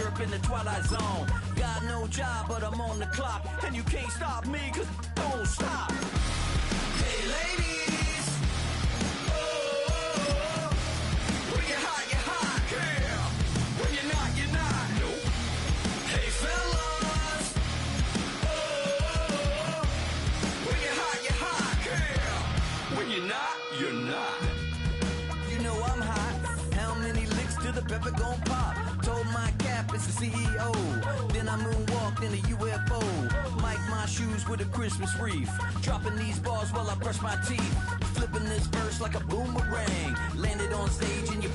chirp in the twilight zone. Got no job, but I'm on the clock, and you can't stop me, cause don't stop. Hey ladies, oh, when you're hot, yeah. When you're not, you're not. Nope. Hey fellas, oh, when you're hot, yeah. When you're not, you're not. You know I'm hot. How many licks till the pepper gon' pop? Told my cap it's the CEO. Then I moonwalked in a UFO. Mic my shoes with a Christmas wreath. Dropping these bars while I brush my teeth. Flipping this verse like a boomerang. Landed on stage in your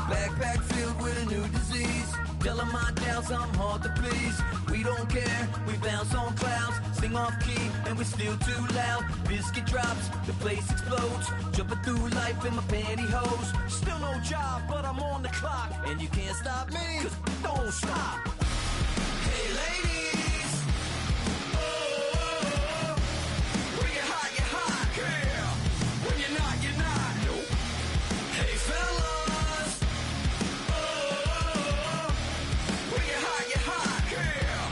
backpack filled with a new disease. Tell 'em my doubts, I'm hard to please. We don't care, we bounce on clouds. Sing off key, and we're still too loud. Biscuit drops, the place explodes. Jumping through life in my pantyhose. Still no job, but I'm on the clock. And you can't stop me, cause don't stop. Hey ladies, oh, when you're hot, yeah. When you're not, you're not. Nope. Hey fellas, oh, when you're hot, yeah.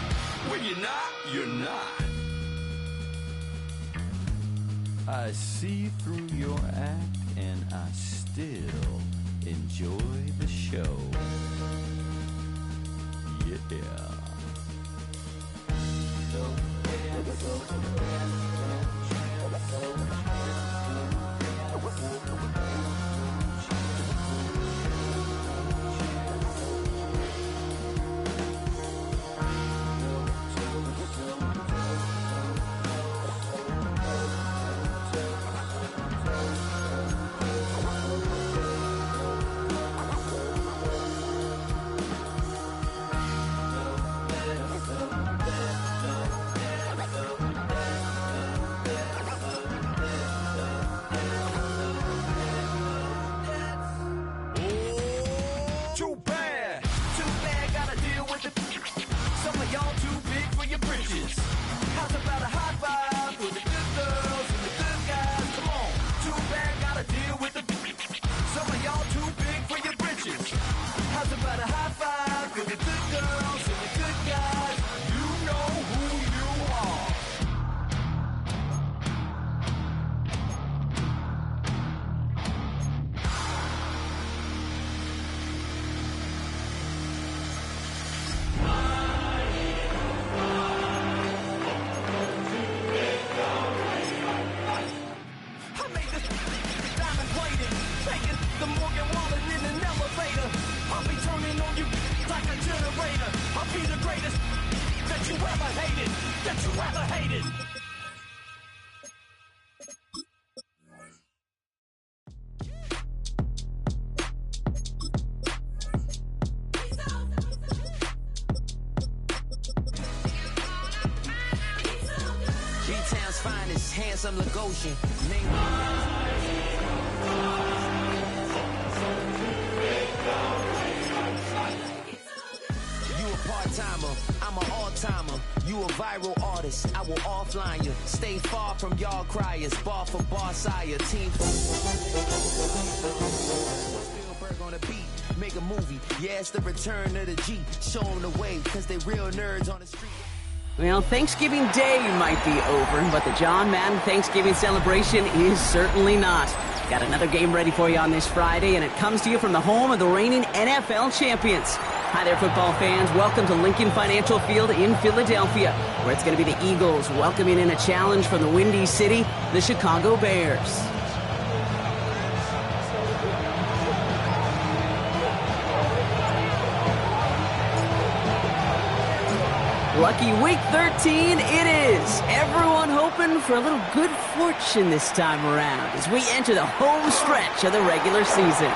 When you're not, you're not. I see through your act, and I still enjoy the show. Yeah. Handsome Lagosian. You a part-timer, I'm an all-timer. You a viral artist, I will offline you. Stay far from y'all criers, bar for bar sire. Team Spielberg on the beat, make a movie. Yeah, it's the return of the G. Show them the way, cause they real nerds on the street. Well, Thanksgiving Day might be over, but the John Madden Thanksgiving celebration is certainly not. Got another game ready for you on this Friday, and it comes to you from the home of the reigning NFL champions. Hi there, football fans. Welcome to Lincoln Financial Field in Philadelphia, where it's going to be the Eagles welcoming in a challenge from the Windy City, the Chicago Bears. Lucky week 13 it is. Everyone hoping for a little good fortune this time around as we enter the home stretch of the regular season.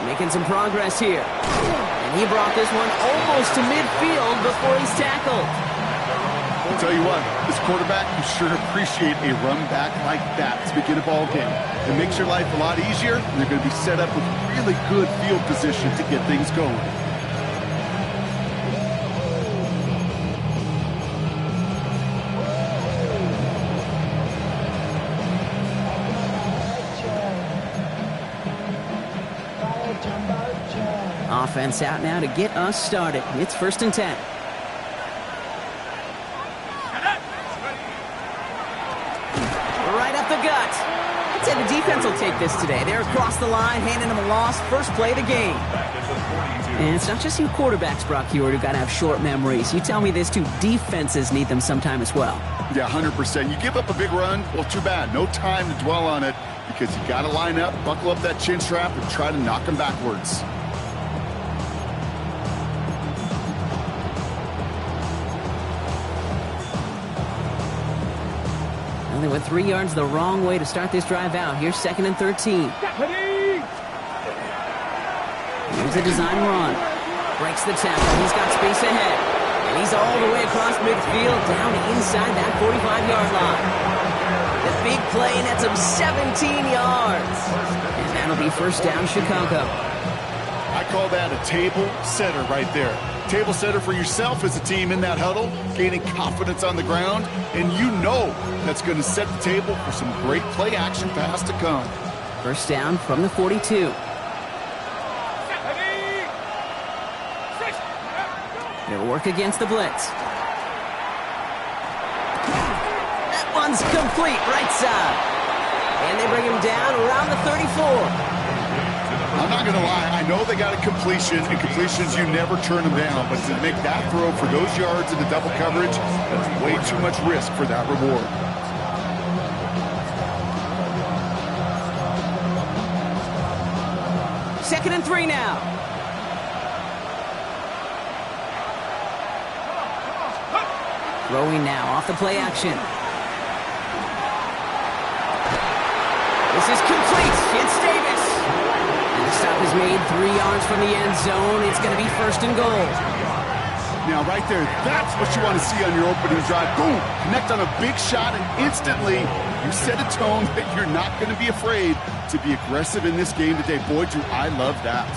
Making some progress here. And he brought this one almost to midfield before he's tackled. I'll tell you what, this quarterback will sure appreciate a run back like that to begin a ball game. It makes your life a lot easier, and they're going to be set up with really good field position to get things going. offense out now to get us started. It's 1st and 10. Right up the gut. I'd say the defense will take this today. They're across the line, handing them a loss. First play of the game. And it's not just you quarterbacks, Brock Hewitt, who got to have short memories. You tell me this too, defenses need them sometime as well. Yeah, 100%. You give up a big run, well, too bad. No time to dwell on it because you got to line up, buckle up that chin strap, and try to knock them backwards. Well, they went 3 yards the wrong way to start this drive out. Here's 2nd and 13. Here's a design run. Breaks the tackle. He's got space ahead. And he's all the way across midfield down inside that 45-yard line. The big play nets him 17 yards. And that'll be 1st down, Chicago. I call that a table setter right there. Table setter for yourself as a team in that huddle, gaining confidence on the ground, and you know that's going to set the table for some great play action pass to come. 1st down from the 42. They'll work against the blitz. That one's complete, right side. And they bring him down around the 34. I'm not going to lie. I know they got a completion, and completions, you never turn them down. But to make that throw for those yards in the double coverage, that's way too much risk for that reward. Second and 3 now. Throwing now off the play action. This is complete. It's Davis. And the stop is made 3 yards from the end zone. It's going to be 1st and goal. Now, right there, that's what you want to see on your opening drive. Boom! Connect on a big shot, and instantly you set a tone that you're not going to be afraid to be aggressive in this game today. Boy, do I love that.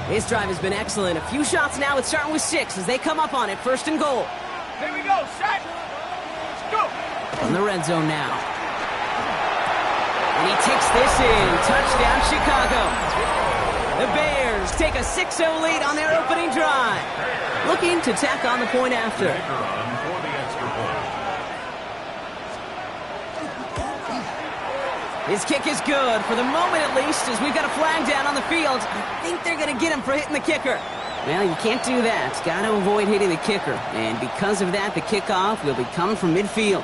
This drive has been excellent. A few shots now. It's starting with 6 as they come up on it. 1st and goal. Here we go. Set. Let's go. From the red zone now. And he takes this in. Touchdown, Chicago. The Bears take a 6-0 lead on their opening drive. Looking to tack on the point after. His kick is good, for the moment at least, as we've got a flag down on the field. I think they're going to get him for hitting the kicker. Well, you can't do that. Got to avoid hitting the kicker. And because of that, the kickoff will be coming from midfield.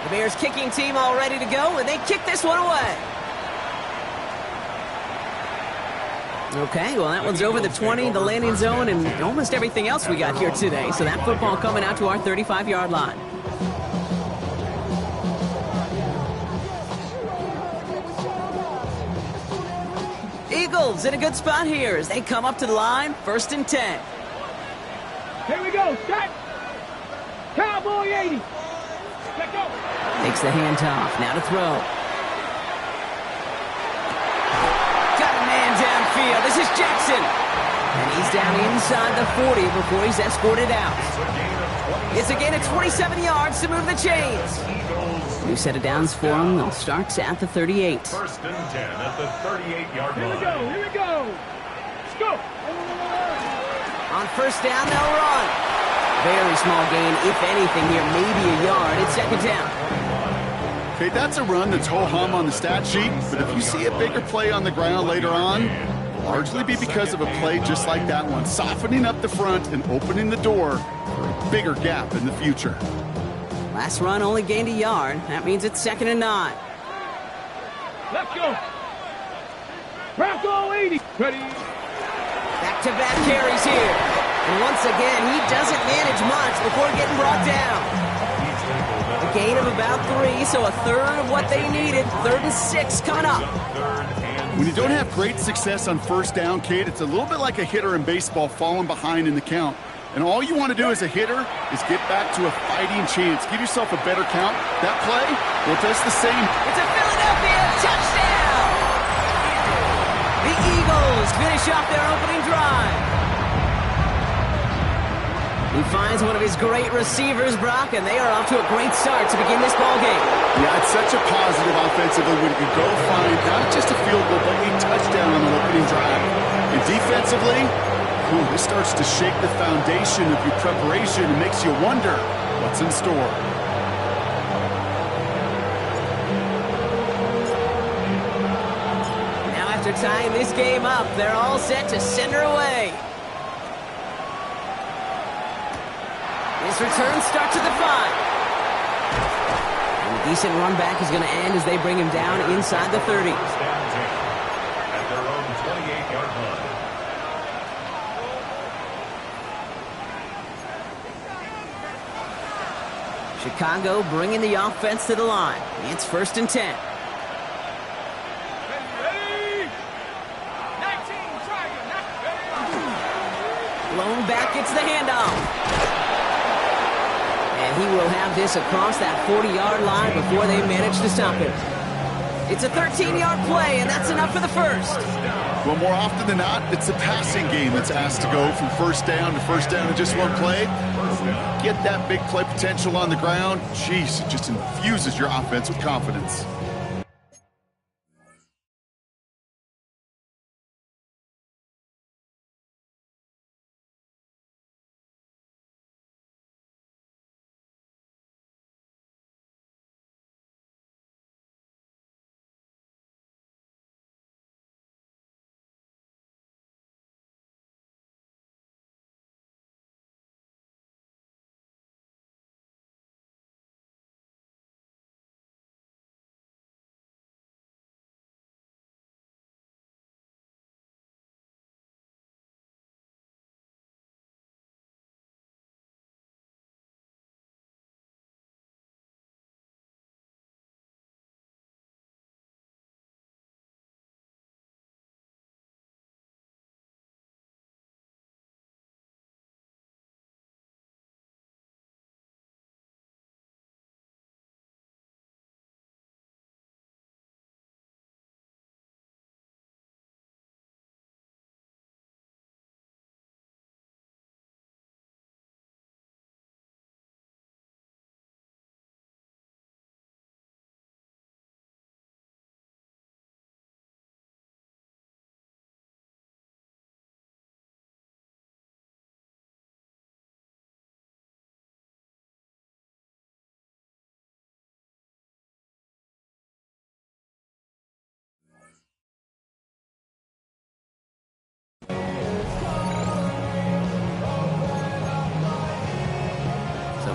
The Bears kicking team all ready to go, and they kick this one away. Okay, well, that one's over the 20, the landing zone, and almost everything else we got here today. So that football coming out to our 35-yard line. Eagles in a good spot here as they come up to the line, 1st and 10. Here we go. Set. Cowboy 80. Let go. Takes the handoff. Now to throw. Got a man downfield. This is Jackson. And he's down inside the 40 before he's escorted out. It's a gain of 27 yards to move the chains. New set of downs for him. They'll start at the 38. 1st and 10 at the 38-yard line. Here we go. Here we go. Let's go. On 1st down, they'll run. Very small gain, if anything here, maybe a yard. It's 2nd down. Okay, that's a run that's ho-hum on the stat sheet, but if you see a bigger play on the ground later on, largely be because of a play just like that one, softening up the front and opening the door for a bigger gap in the future. Last run only gained a yard. That means it's 2nd and 9. Let's go. Bronco 80. Ready. Back-to-back carries here. And once again, he doesn't manage much before getting brought down. A gain of about 3, so a third of what they needed. 3rd and 6 coming up. When you don't have great success on 1st down, Kate, it's a little bit like a hitter in baseball falling behind in the count. And all you want to do as a hitter is get back to a fighting chance. Give yourself a better count. That play, well, it does the same. It's a Philadelphia touchdown! The Eagles finish off their opening drive. He finds one of his great receivers, Brock, and they are off to a great start to begin this ballgame. Yeah, it's such a positive offensively when you can go find not just a field goal, but a touchdown on the opening drive. And defensively, this starts to shake the foundation of your preparation and makes you wonder what's in store. Now after tying this game up, they're all set to send her away. This return starts at the 5. And a decent run back is going to end as they bring him down inside the 30. At their own 28-yard line. Chicago bringing the offense to the line. It's 1st and 10. Blown back gets the handoff. And he will have this across that 40-yard line before they manage to stop him. It's a 13-yard play, and that's enough for the first. Well, more often than not, it's a passing game that's asked to go from first down in just one play. Get that big play potential on the ground, geez, it just infuses your offense with confidence.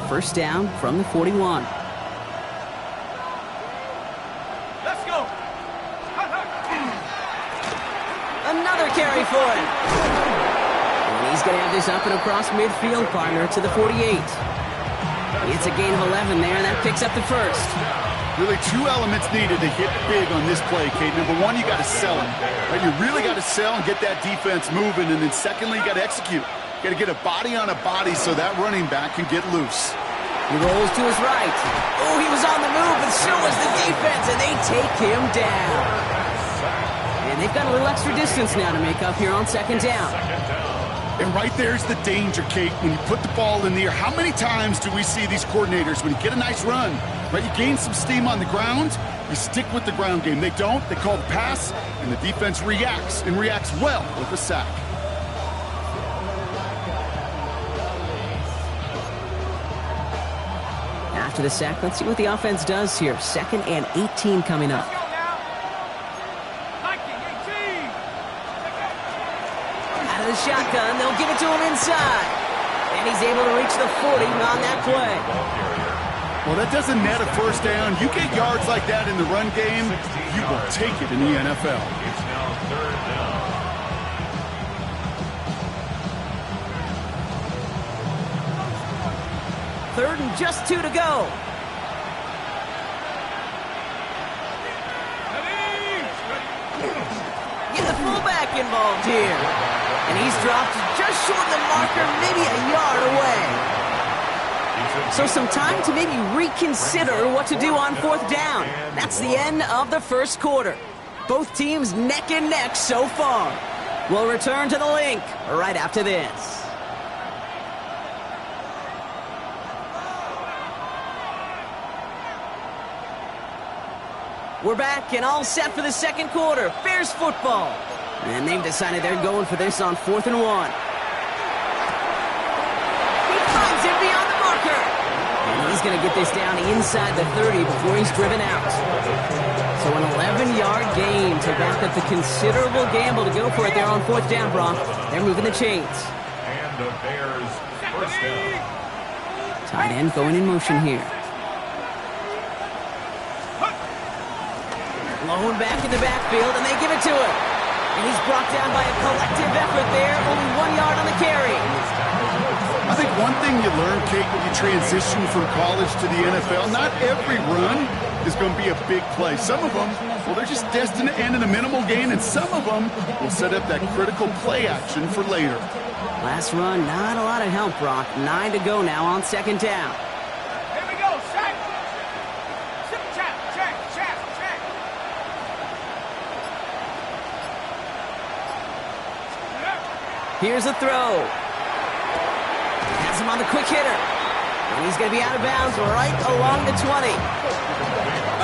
First down from the 41. Let's go. Another carry for him. And he's going to have this up and across midfield, partner, to the 48. It's a gain of 11 there, and that picks up the first. Really, 2 elements needed to hit big on this play, Kate. Number one, you got to sell them. Right? You really got to sell and get that defense moving. And then secondly, you got to execute. You got to get a body on a body so that running back can get loose. He rolls to his right. Oh, he was on the move, but so was the defense, and they take him down. And they've got a little extra distance now to make up here on 2nd down. And right there's the danger, Kate. When you put the ball in the air, how many times do we see these coordinators, when you get a nice run, right, you gain some steam on the ground, you stick with the ground game. They don't, they call the pass, and the defense reacts, and reacts well with a sack. After the sack, let's see what the offense does here. 2nd and 18 coming up. Out of the shotgun, they'll give it to him inside. And he's able to reach the 40 on that play. Well, that doesn't net a first down. You get yards like that in the run game, you will take it in the NFL. It's now 3rd down. 3rd and just 2 to go. Get the fullback involved here. And he's dropped just short of the marker, maybe a yard away. So some time to maybe reconsider what to do on 4th down. That's the end of the first quarter. Both teams neck and neck so far. We'll return to the link right after this. We're back and all set for the second quarter. Bears football. And they've decided they're going for this on 4th and 1. He finds it beyond the marker. And he's going to get this down inside the 30 before he's driven out. So an 11-yard gain to back up the considerable gamble to go for it there on 4th down, Brock. They're moving the chains. And the Bears first down. Tight end going in motion here. Lone back in the backfield, and they give it to him. And he's brought down by a collective effort there. Only 1 yard on the carry. I think one thing you learn, Kate, when you transition from college to the NFL, not every run is going to be a big play. Some of them, well, they're just destined to end in a minimal gain, and some of them will set up that critical play action for later. Last run, not a lot of help, Brock. 9 to go now on 2nd down. Here we go, check. Check, check, check, check. Here's a throw. Has him on the quick hitter. And he's going to be out of bounds right along the 20.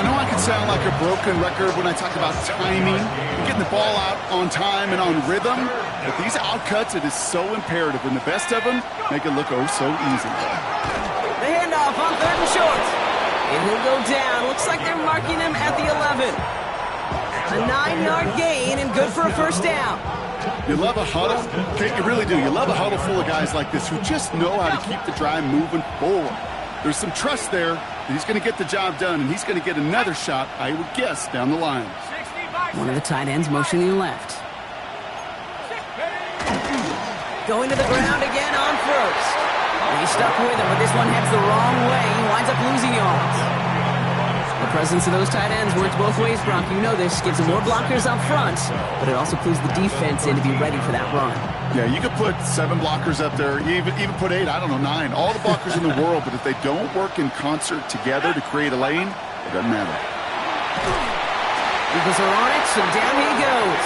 I know I can sound like a broken record when I talk about timing and getting the ball out on time and on rhythm, but these outcuts, it is so imperative, and the best of them make it look oh so easy. The handoff on 3rd and short. And he'll go down. Looks like they're marking him at the 11. A 9-yard gain and good for a first down. You love a huddle? Kate, you really do. You love a huddle full of guys like this who just know how to keep the drive moving forward. There's some trust there that he's going to get the job done, and he's going to get another shot, I would guess, down the line. One of the tight ends motioning left. Going to the ground again on 1st. And he's stuck with him, but this one heads the wrong way. He winds up losing yards. The presence of those tight ends works both ways, Brock. You know this. Gives them more blockers up front, but it also clues the defense in to be ready for that run. Yeah, you could put 7 blockers up there, even put 8, I don't know, 9. All the blockers in the world, but if they don't work in concert together to create a lane, it doesn't matter. Eagles are on it, so down he goes.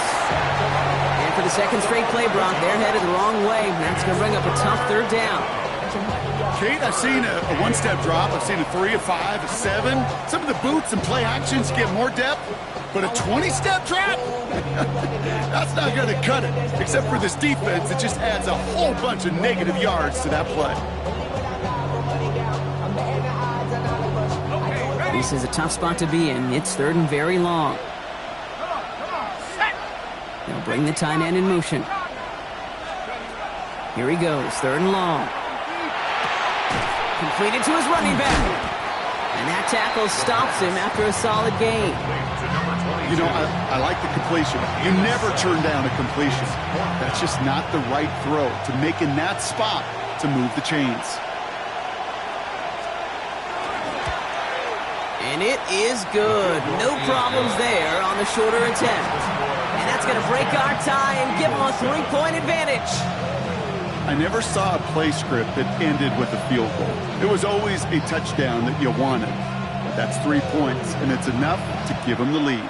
And for the second straight play, Brock, they're headed the wrong way. That's going to bring up a tough 3rd down. Kate, I've seen a one-step drop. I've seen a 3, a 5, a 7. Some of the boots and play actions get more depth, but a 20-step drop? That's not going to cut it. Except for this defense, it just adds a whole bunch of negative yards to that play. This is a tough spot to be in. It's 3rd and very long. They'll bring the tight end in motion. Here he goes, 3rd and long. Completed to his running back. And that tackle stops him after a solid gain. You know, I like the completion. You never turn down a completion. That's just not the right throw to make in that spot to move the chains. And it is good. No problems there on the shorter attempt. And that's going to break our tie and give them a 3-point advantage. I never saw a play script that ended with a field goal. It was always a touchdown that you wanted. That's 3 points, and it's enough to give them the lead.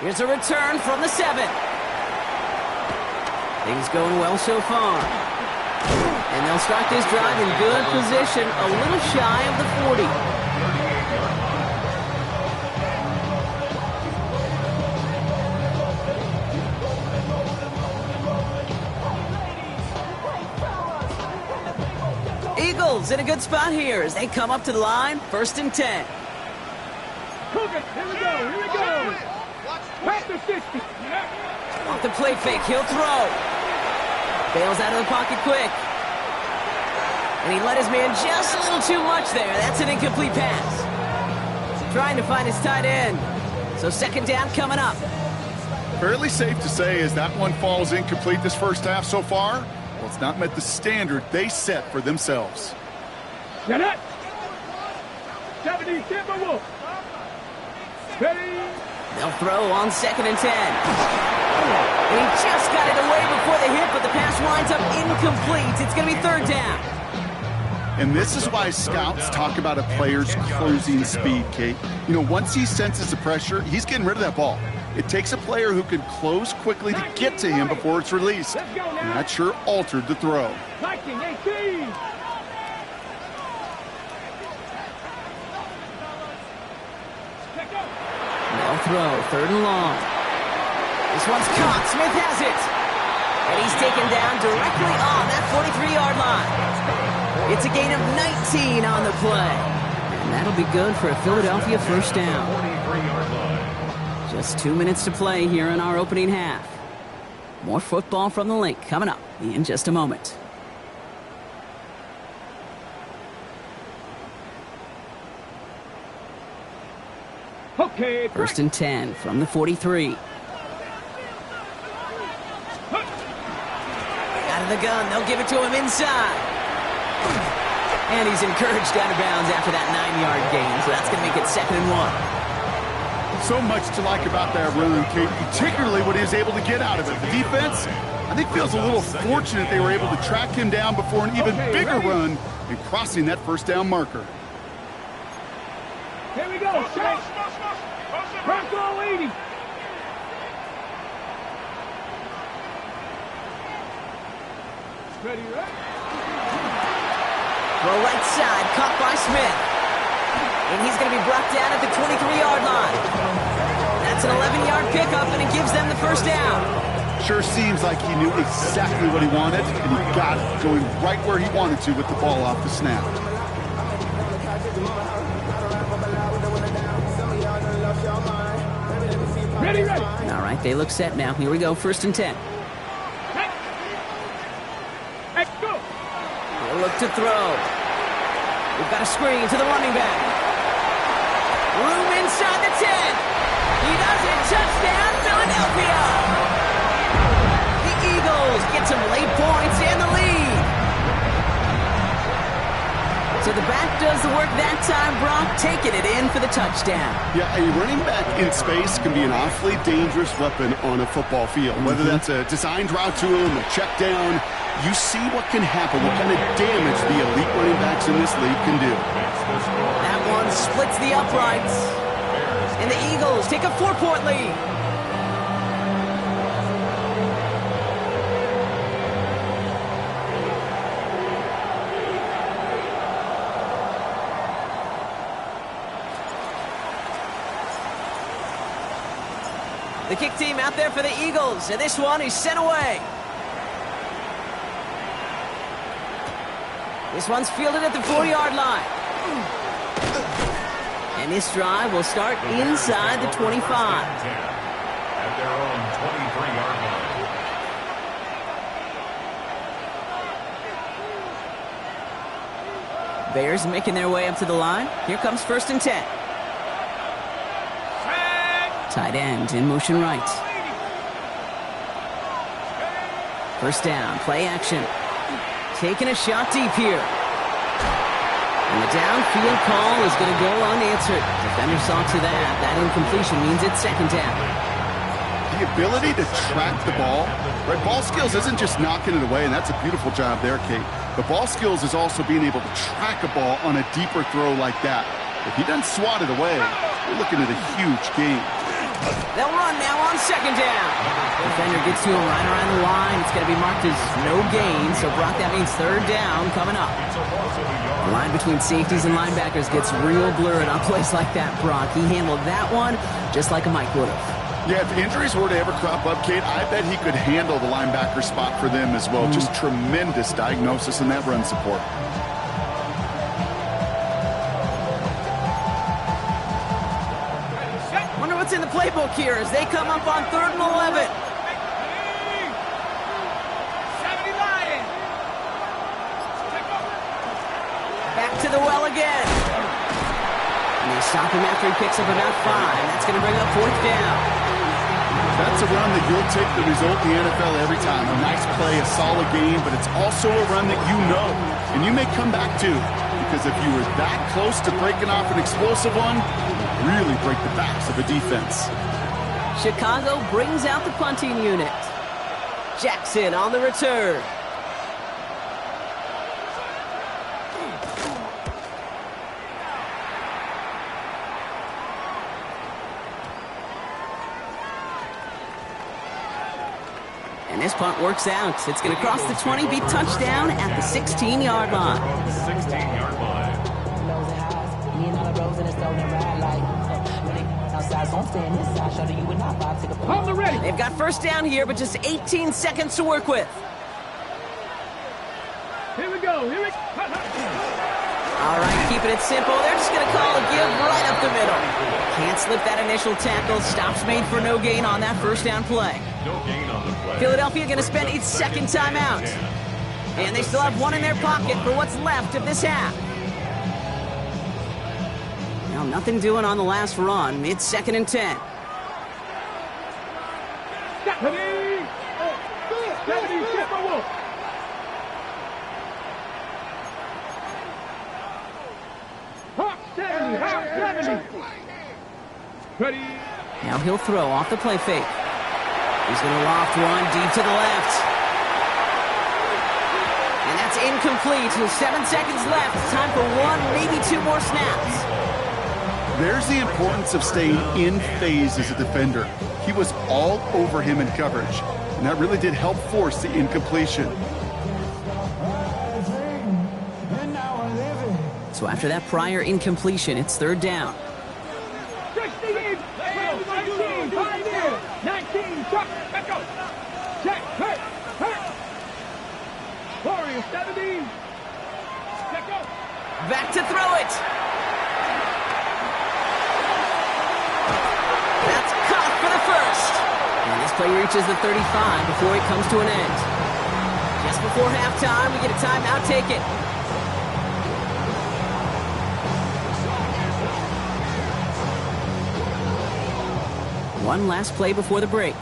Here's a return from the 7. Things going well so far. And they'll start this drive in good position, a little shy of the 40. Eagles in a good spot here as they come up to the line, 1st and 10. Here we go. Past the 60. Off the play fake, he'll throw. Bails out of the pocket quick. And he let his man just a little too much there. That's an incomplete pass. Trying to find his tight end. So 2nd down coming up. Fairly safe to say as that one falls incomplete this first half so far, well, it's not met the standard they set for themselves. Get it. 70, Timberwolf. Ready. They'll throw on 2nd and 10. And he just got it away before the hit, but the pass winds up incomplete. It's going to be 3rd down. And this is why scouts talk about a player's closing speed, Kate. You know, once he senses the pressure, he's getting rid of that ball. It takes a player who can close quickly to get to him before it's released. And that sure altered the throw. Viking 18. No throw, 3rd and long. This one's caught. Smith has it. And he's taken down directly on that 43-yard line. It's a gain of 19 on the play. And that'll be good for a Philadelphia first down. Just 2 minutes to play here in our opening half. More football from the Link coming up in just a moment. Okay, 1st and 10 from the 43. Out of the gun, they'll give it to him inside. And he's encouraged out of bounds after that 9-yard gain, so that's going to make it 2nd and 1. So much to like about that run, Kate, particularly what he was able to get out of it. The defense, I think, feels a little fortunate they were able to track him down before an even bigger run and crossing that first down marker. Here we go, Shaq. Crack all 80. Ready, right? Throw right side, caught by Smith. And he's going to be brought down at the 23-yard line. That's an 11-yard pickup, and it gives them the first down. Sure seems like he knew exactly what he wanted, and he got it, going right where he wanted to with the ball off the snap. Ready, ready. All right, they look set now. Here we go, 1st and 10. Hey, go. They'll look to throw. We've got a screen to the running back. Room inside the 10. He does it. Touchdown, Philadelphia. The Eagles get some late points and the lead. So the back does the work that time, Brock, taking it in for the touchdown. Yeah, a running back in space can be an awfully dangerous weapon on a football field. Whether that's a designed route to him, a check down, you see what can happen, what kind of damage the elite running backs in this league can do. That one splits the uprights. And the Eagles take a 4-point lead. The kick team out there for the Eagles, and this one is sent away. This one's fielded at the 4-yard line. And this drive will start inside the 25. At their own 23-yard line. Bears making their way up to the line. Here comes 1st and 10. Tight end in motion right. 1st down, play action. Taking a shot deep here. And the downfield call is going to go unanswered. Defender saw to that. That incompletion means it's 2nd down. The ability to track the ball, right? Ball skills isn't just knocking it away, and that's a beautiful job there, Kate. The ball skills is also being able to track a ball on a deeper throw like that. If he doesn't swat it away, we're looking at a huge gain. They'll run now on 2nd down. Defender gets to him right around the line. It's going to be marked as no gain, so Brock, that means 3rd down coming up. The line between safeties and linebackers gets real blurred on plays like that, Brock. He handled that one just like a Mike would have. Yeah, if injuries were to ever crop up, Kate, I bet he could handle the linebacker spot for them as well. Just tremendous diagnosis in that run support. Wonder what's in the playbook here as they come up on 3rd and 11. 70 Lions. Back to the well again. And they stop him after he picks up about 5. That's going to bring up 4th down. That's a run that you'll take the result in the NFL every time. A nice play, a solid game, but it's also a run that you know, and you may come back to, because if you were that close to breaking off an explosive one, really break the backs of a defense. Chicago brings out the punting unit. Jackson on the return. And this punt works out. It's going to cross the 20, be touchdown at the 16-yard line. 16-yard line. On the ready. They've got first down here, but just 18 seconds to work with. Here we go. Here we go. All right, keeping it simple. They're just going to call a give right up the middle. Can't slip that initial tackle. Stops made for no gain on that first down play. No gain on the play. Philadelphia going to spend its second timeout. And they still have one in their pocket for what's left of this half. Now, nothing doing on the last run. It's 2nd and 10. Stephanie! Stephanie, step forward. Hawk 70, Hawk 70. Ready. Now he'll throw off the play fake. He's going to loft one deep to the left. And that's incomplete. 7 seconds left. Time for one, maybe two more snaps. There's the importance of staying in phase as a defender. He was all over him in coverage, and that really did help force the incompletion. So after that prior incompletion, it's 3rd down. 16, 19, pioneer, 19, truck, let's go. Check, hurt. Warrior 70. Let's go. Back to throw it. That's caught for the first. And this play reaches the 35 before it comes to an end. Just before halftime, we get a timeout taken. One last play before the break.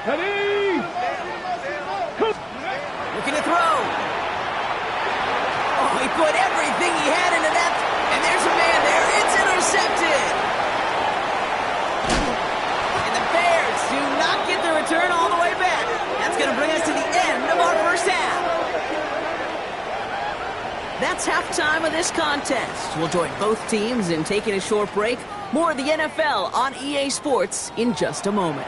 Ready. Looking to throw. Oh, he put everything he had into that. And there's a man there. It's intercepted. And the Bears do not get the return all the way back. That's going to bring us to the end of our first half. That's halftime of this contest. We'll join both teams in taking a short break. More of the NFL on EA Sports in just a moment.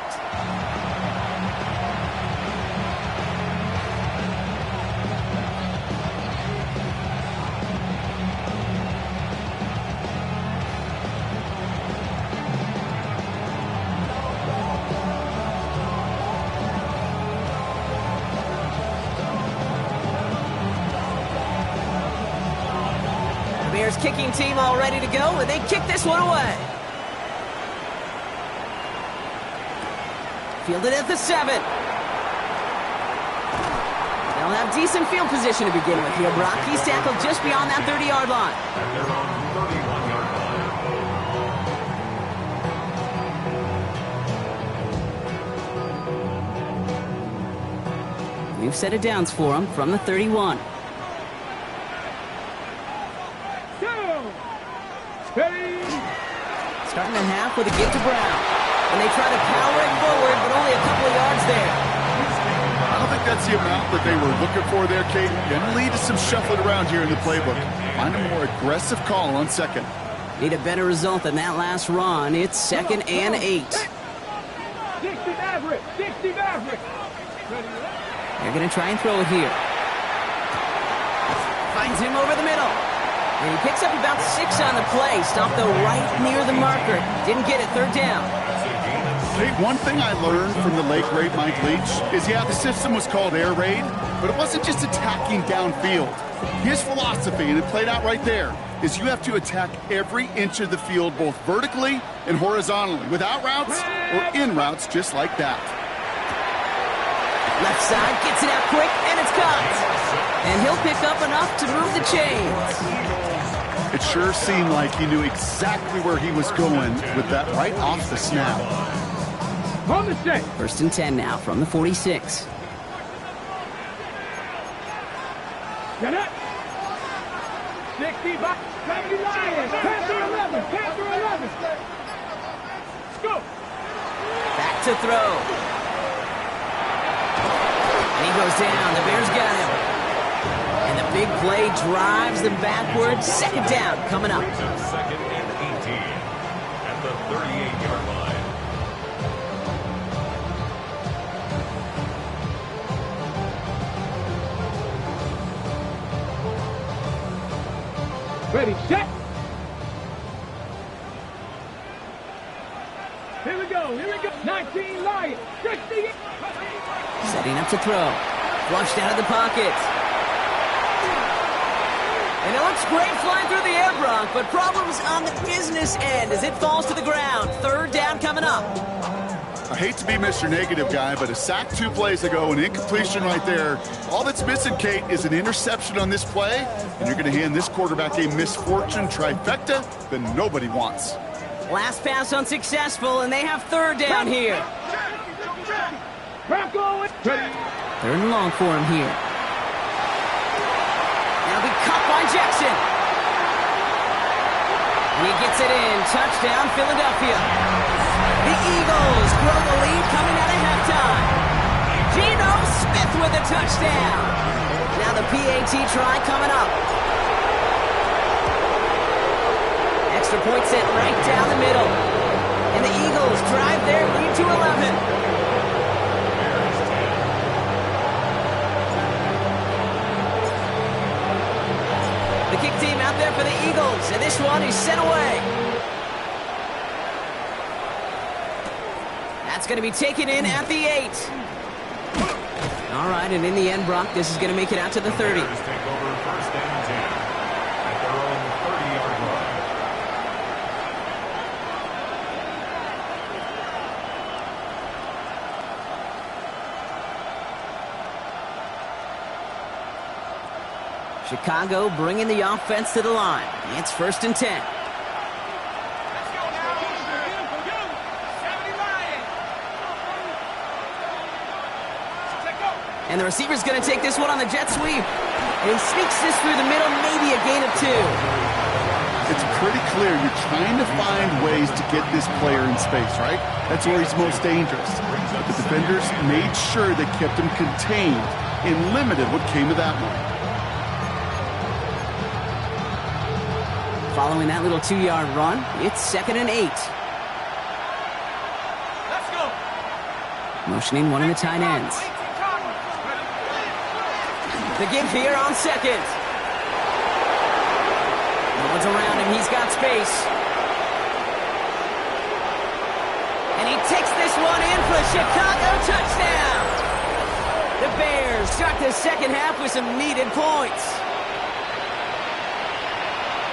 Bears kicking team all ready to go, and they kick this one away. Fielded at the 7. They'll have decent field position to begin with here, Brock. He's tackled just beyond that 30-yard line. At their own 31-yard line. We've set it downs for him from the 31. Starting the half with a give to Brown. And they try to power it forward, but only a couple of yards there. I don't think that's the amount that they were looking for there, Kate. Gonna lead to some shuffling around here in the playbook. Find a more aggressive call on 2nd. Need a better result than that last run. It's 2nd and 8. 60 Maverick. 60 Maverick. They're going to try and throw it here. Finds him over the middle. And he picks up about 6 on the play. Stopped, though, right near the marker. Didn't get it. 3rd down. Kate, one thing I learned from the late great Mike Leach is, yeah, the system was called air raid, but it wasn't just attacking downfield. His philosophy, and it played out right there, is you have to attack every inch of the field, both vertically and horizontally, without routes or in routes just like that. Left side, gets it out quick, and it's caught. And he'll pick up enough to move the chains. It sure seemed like he knew exactly where he was going with that right off the snap. On the set. 1st and 10 now from the 46. Get it. 60 back. 70 Lions. Panther 11. Panther 11. Let's go. Back to throw. And he goes down. The Bears got him. And the big play drives them backwards. 2nd down coming up. 2nd and 18 at the 38-yard line. Ready, set. Here we go. 19 Lions. 60. Setting up to throw. Flushed out of the pocket. And it looks great flying through the air, Brock, but problems on the business end as it falls to the ground. Third down coming up. I hate to be Mr. Negative guy, but a sack 2 plays ago, an incompletion right there. All that's missing, Kate, is an interception on this play, and you're going to hand this quarterback a misfortune trifecta that nobody wants. Last pass unsuccessful, and they have third down here. Third and long for him here. Now be cut by Jackson. And he gets it in. Touchdown, Philadelphia. The Eagles grow the lead coming out of halftime. Geno Smith with a touchdown. Now the PAT try coming up. Extra point set right down the middle. And the Eagles drive their lead to 11. The kick team out there for the Eagles, and this one is sent away. That's going to be taken in at the 8. All right, and in the end, Brock, this is going to make it out to the 30. Take over first and 10 at their own 30-yard line. Chicago bringing the offense to the line. It's first and 10. And the receiver's going to take this one on the jet sweep. And he sneaks this through the middle, maybe a gain of 2. It's pretty clear you're trying to find ways to get this player in space, right? That's where he's most dangerous. But the defenders made sure they kept him contained and limited what came of that one. Following that little 2-yard run, it's second and 8. Let's go. Motioning one of the tight ends. The give here on second. No one's around him. He's got space. And he takes this one in for a Chicago touchdown. The Bears start the second half with some needed points.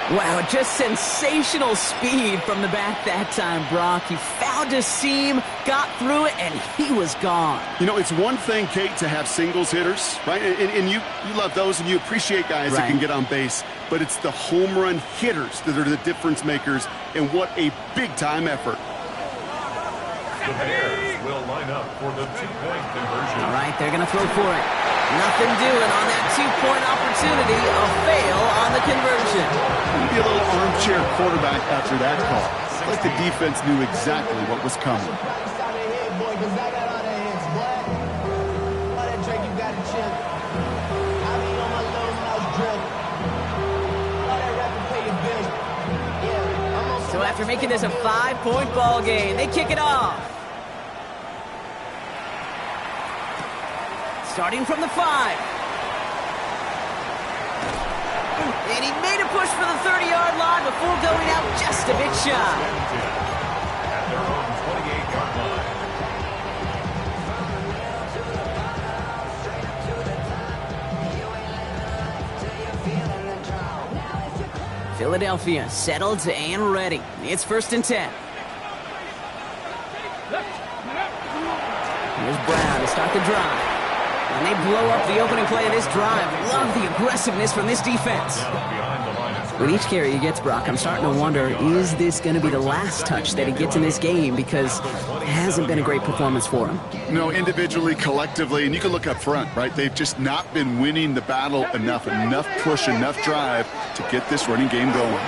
Wow, just sensational speed from the back that time, Brock. He found a seam, got through it, and he was gone. You know, it's one thing, Kate, to have singles hitters, right? And you love those, and you appreciate guys that can get on base. But it's the home run hitters that are the difference makers, and what a big-time effort. The Bears will line up for the 2-point conversion. All right, they're going to throw for it. Nothing doing on that 2-point opportunity. A fail on the conversion. Maybe a little armchair quarterback after that call. Like the defense knew exactly what was coming. So after making this a 5-point ball game, they kick it off. Starting from the 5. And he made a push for the 30-yard line before going out just a bit shy. At their own 28-yard line. Philadelphia settled and ready. It's first and 10. Here's Brown to start the drive. And they blow up the opening play of this drive. Love the aggressiveness from this defense. With each carry he gets, Brock, I'm starting to wonder, is this going to be the last touch that he gets in this game? Because it hasn't been a great performance for him. No, individually, collectively, and you can look up front, right? They've just not been winning the battle enough push, enough drive to get this running game going.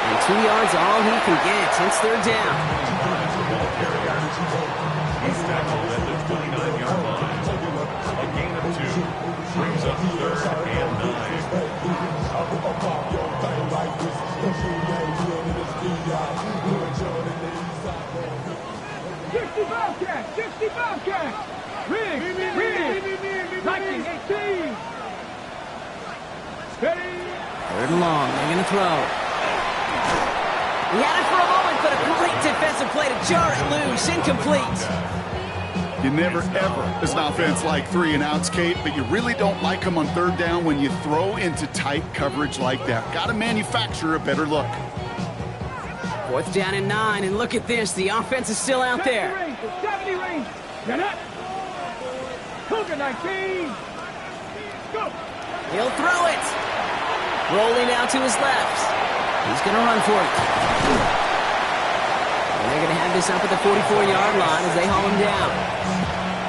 And 2 yards all he can get. It's third down. He's tackled at the 29-yard line. A gain of 2 brings up third and 9. 65 catch. Rig. 1918. Ready. Third and long. They're going to throw. He had it for a moment, but a great defensive play to jar it loose. Incomplete. You never, ever, as an offense, like 3-and-outs, Kate, but you really don't like them on third down when you throw into tight coverage like that. Got to manufacture a better look. 4th down and 9, and look at this. The offense is still out there. Deputy range. Get up. Cougar 19. Go. He'll throw it. Rolling out to his left. He's going to run for it. And they're going to have this up at the 44-yard line as they haul him down.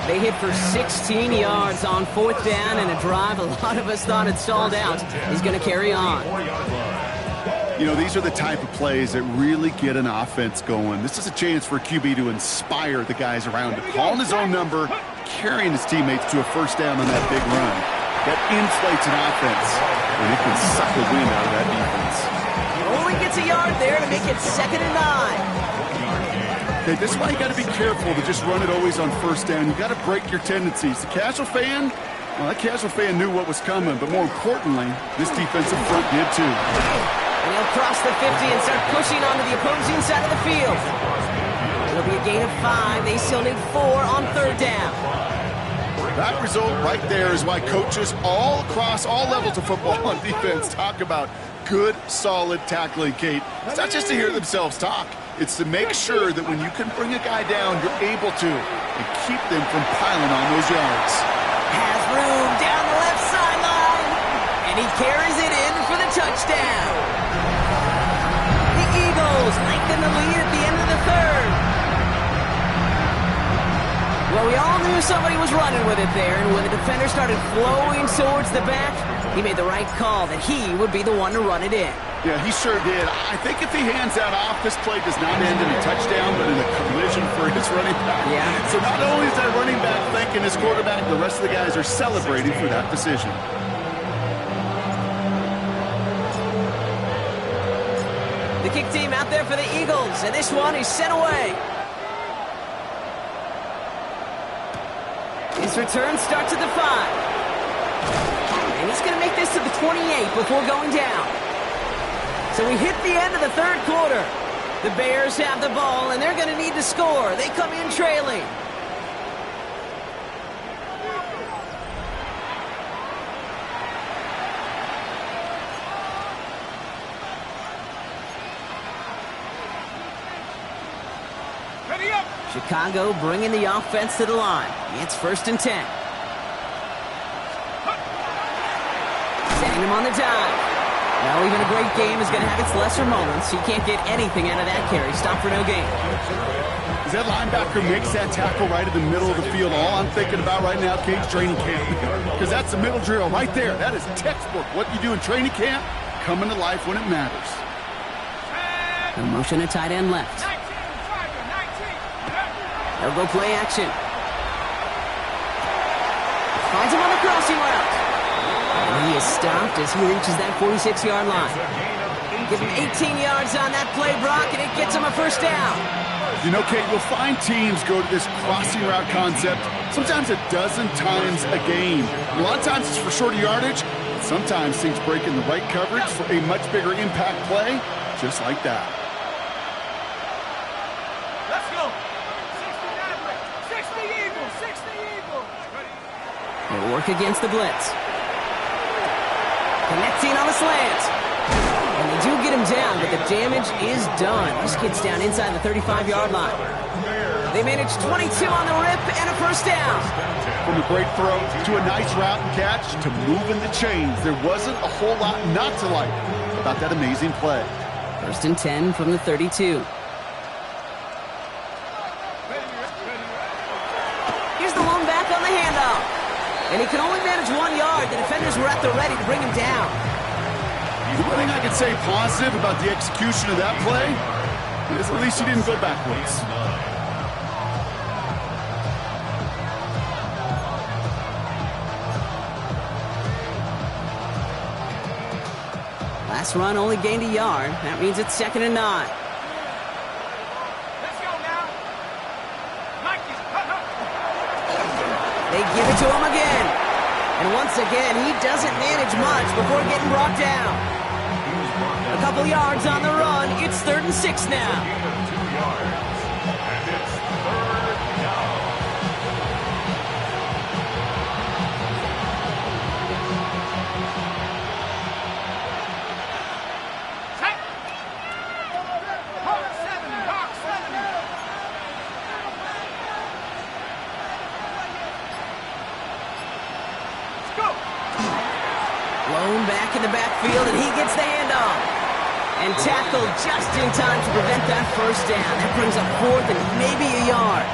They hit for 16 yards on 4th down, and a drive a lot of us thought had stalled out is going to carry on. You know, these are the type of plays that really get an offense going. This is a chance for a QB to inspire the guys around him. Calling his own number, carrying his teammates to a first down on that big run. That inflates an offense, and it can suck the wind out of that defense. Only gets a yard there to make it 2nd and 9. Okay, this is why you got to be careful to just run it always on first down. You got to break your tendencies. The casual fan, well, that casual fan knew what was coming, but more importantly, this defensive front did too. And he'll cross the 50 and start pushing onto the opposing side of the field. It'll be a gain of 5. They still need 4 on 3rd down. That result right there is why coaches all across all levels of football on defense talk about good, solid tackling, Kate. It's not just to hear themselves talk. It's to make sure that when you can bring a guy down, you're able to, and keep them from piling on those yards. Has room down the left sideline, and he carries it in for the touchdown. The Eagles lengthen the lead at the end of the 3rd. Well, we all knew somebody was running with it there, and when the defender started flowing towards the back, he made the right call that he would be the one to run it in. Yeah, he sure did. I think if he hands that off, this play does not end in a touchdown, but in a collision for his running back. Yeah. So not only is that running back thanking his quarterback, the rest of the guys are celebrating for that decision. The kick team out there for the Eagles, and this one is sent away. His return starts at the 5. And he's going to make this to the 28 before going down. So we hit the end of the 3rd quarter. The Bears have the ball, and they're going to need to score. They come in trailing. Ready up. Chicago bringing the offense to the line. It's 1st and 10. Setting him on the dive. Now, even a great game is going to have its lesser moments. He can't get anything out of that carry. Stop for no gain. As that linebacker makes that tackle right in the middle of the field, all I'm thinking about right now, Kate's training camp. Because that's the middle drill right there. That is textbook. What you do in training camp, coming to life when it matters. A motion to tight end left. 19, Tiger, 19. They'll go play action. Finds him on the crossing route. And he is stopped as he reaches that 46-yard line. Give him 18 yards on that play, Brock, and it gets him a first down. You know, Kate, you'll find teams go to this crossing route concept sometimes a dozen times a game. A lot of times it's for shorter yardage. Sometimes things break in the right coverage for a much bigger impact play, just like that. Let's go. 60 Eagles. 60 Eagles. Ready. They work against the blitz. Connecting on the slant. And they do get him down, but the damage is done. This kid's down inside the 35-yard line. They managed 22 on the rip and a first down. From a great throw to a nice route and catch to moving the chains, there wasn't a whole lot not to like about that amazing play. 1st and 10 from the 32. Here's the lone back on the handoff. And he can only manage 1 yard. The defenders were at the ready to bring him down. The one thing I can say positive about the execution of that play is at least he didn't go backwards. Last run only gained a yard. That means it's 2nd and 9. Let's go now. Mikey. They give it to him again. And once again, he doesn't manage much before getting brought down. A couple yards on the run. It's 3rd and 6 now. Gain of 2 yards. And it's 3rd down. Set. Hawk 7, Hawk 7. Let's go. Blown back in the backfield, and he gets the handoff. And tackled just in time to prevent that first down. That brings up 4th and maybe a yard.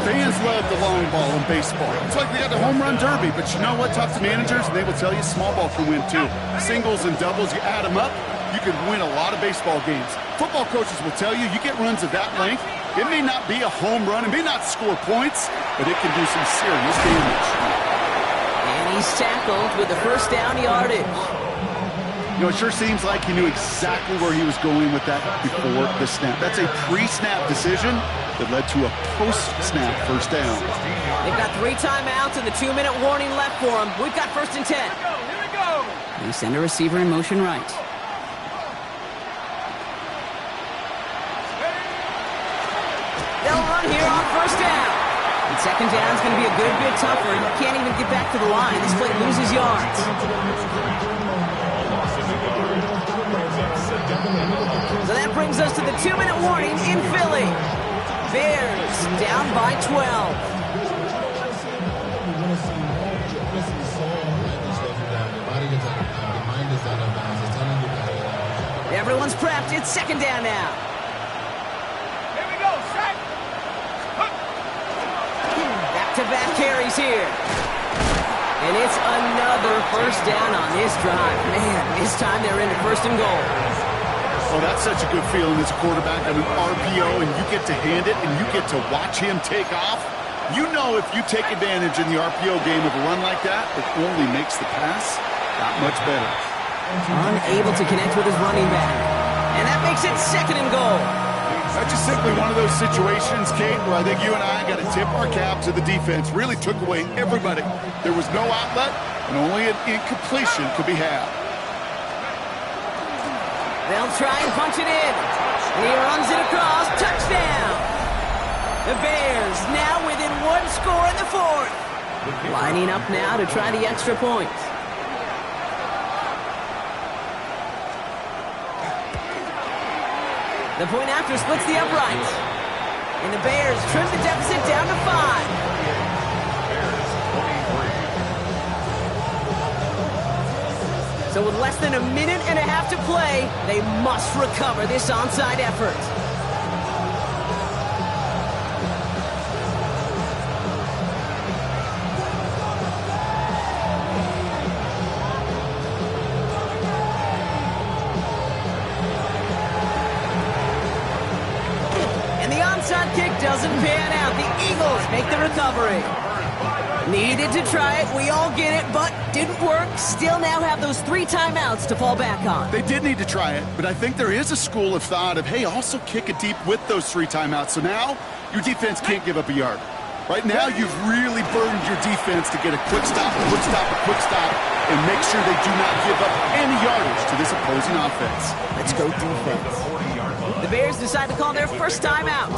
Fans love the long ball in baseball. It's like they got the home run derby, but you know what? Talk to managers, and they will tell you small ball can win too. Singles and doubles, you add them up, you can win a lot of baseball games. Football coaches will tell you, you get runs of that length, it may not be a home run, it may not score points, but it can do some serious damage. And he's tackled with the first down yardage. You know, it sure seems like he knew exactly where he was going with that before the snap. That's a pre-snap decision that led to a post-snap first down. They've got 3 timeouts and the 2-minute warning left for them. We've got 1st and 10. Here we go. They send a receiver in motion right. They'll run here on 1st down. And 2nd down is going to be a good bit tougher. You can't even get back to the line. This play loses yards. So that brings us to the 2-minute warning in Philly. Bears down by 12. Everyone's prepped. It's 2nd down now. Here we go. Set. Back-to-back carries here. And it's another first down on this drive. Man, this time they're into 1st and goal. Oh, that's such a good feeling as a quarterback on an RPO, and you get to hand it, and you get to watch him take off. You know if you take advantage in the RPO game of a run like that, it only makes the pass that much better. Unable to connect with his running back. And that makes it 2nd and goal. That's just simply one of those situations, Kate, where I think you and I got to tip our cap to the defense. Really took away everybody. There was no outlet, and only an incompletion could be had. They'll try and punch it in. And he runs it across. Touchdown! The Bears now within 1 score in the 4th. Lining up now to try the extra point. The point after splits the upright. And the Bears trim the deficit down to 5. So with less than a minute and a half to play, they must recover this onside effort. And the onside kick doesn't pan out. The Eagles make the recovery. Needed to try it, we all get it, but didn't work. Still now have those 3 timeouts to fall back on. They did need to try it, but I think there is a school of thought of, hey, also kick it deep with those 3 timeouts. So now your defense can't give up a yard. Right now, you've really burdened your defense to get a quick stop, a quick stop, a quick stop, and make sure they do not give up any yardage to this opposing offense. Let's go defense. The Bears decide to call their first timeout,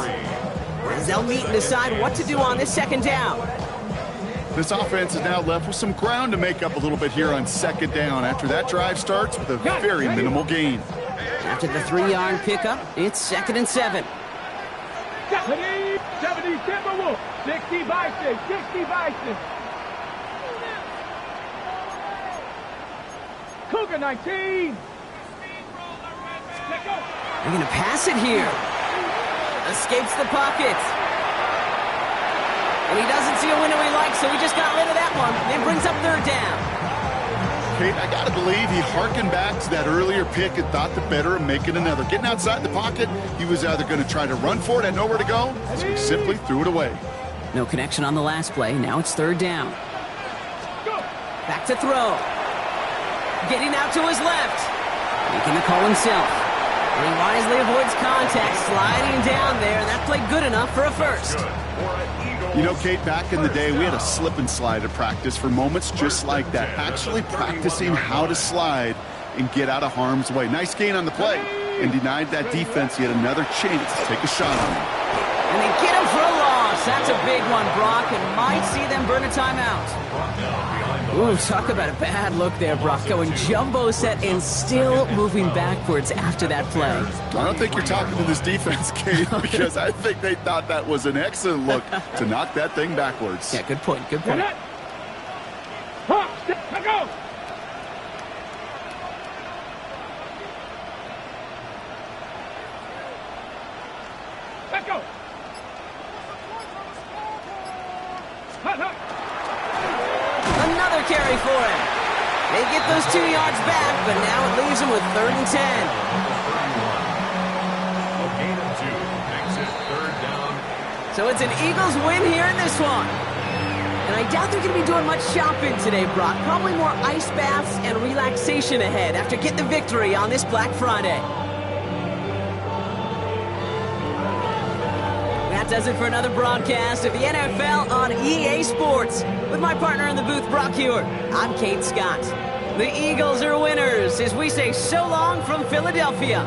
as they'll meet and decide what to do on this 2nd down. This offense is now left with some ground to make up a little bit here on 2nd down after that drive starts with a very minimal gain. After the 3-yard pickup, it's 2nd and 7. 70 Timberwolves. 60 Bison. 60 Bison. Cougar 19. They're going to pass it here. Escapes the pocket. And he doesn't see a window he likes, so he just got rid of that one. It brings up 3rd down. Kate, I got to believe he hearkened back to that earlier pick and thought the better of making another. Getting outside the pocket, he was either going to try to run for it, had nowhere to go, so he simply threw it away. No connection on the last play. Now it's 3rd down. Back to throw. Getting out to his left. Making the call himself. And he wisely avoids contact, sliding down there, and that played good enough for a first. You know, Kate, back in the day, we had a slip and slide at practice for moments just like that. Actually practicing how to slide and get out of harm's way. Nice gain on the play, and denied that defense yet another chance to take a shot on him. And they get him for a loss. That's a big one, Brock, and might see them burn a timeout. Ooh, talk about a bad look there, Brock. Going jumbo set and still moving backwards after that play. I don't think you're talking to this defense, Kate, because I think they thought that was an excellent look to knock that thing backwards. Yeah, good point, good point. Let go. Let go. Another carry for him. They get those 2 yards back, but now it leaves them with 3rd and 10. A gain of 2 makes it 3rd down. So it's an Eagles win here in this one. And I doubt they're going to be doing much shopping today, Brock. Probably more ice baths and relaxation ahead after getting the victory on this Black Friday. That does it for another broadcast of the NFL on EA Sports. With my partner in the booth, Brock Hewer, I'm Kate Scott. The Eagles are winners as we say so long from Philadelphia.